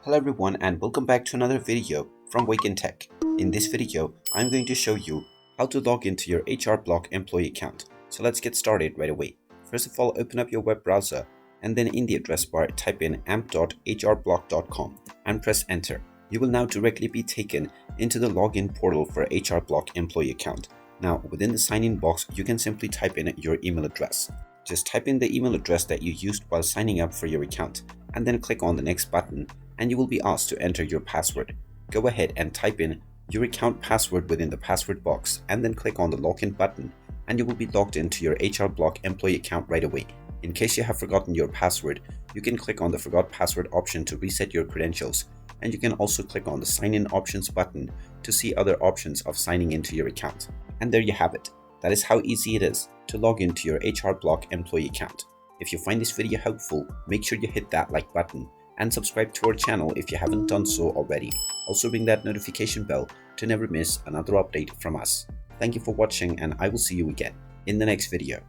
Hello everyone and welcome back to another video from Wake&Tech. In this video, I'm going to show you how to log into your H&R Block employee account. So let's get started right away. First of all, open up your web browser and then in the address bar type in amp.hrblock.com and press enter. You will now directly be taken into the login portal for H&R Block employee account. Now within the sign in box, you can simply type in your email address. Just type in the email address that you used while signing up for your account and then click on the next button and you will be asked to enter your password. Go ahead and type in your account password within the password box and then click on the login button and you will be logged into your H&R Block employee account right away. In case you have forgotten your password, you can click on the forgot password option to reset your credentials, and you can also click on the sign in options button to see other options of signing into your account. And there you have it. That is how easy it is to log into your H&R Block employee account. If you find this video helpful, make sure you hit that like button and subscribe to our channel if you haven't done so already. Also ring that notification bell to never miss another update from us. Thank you for watching and I will see you again in the next video.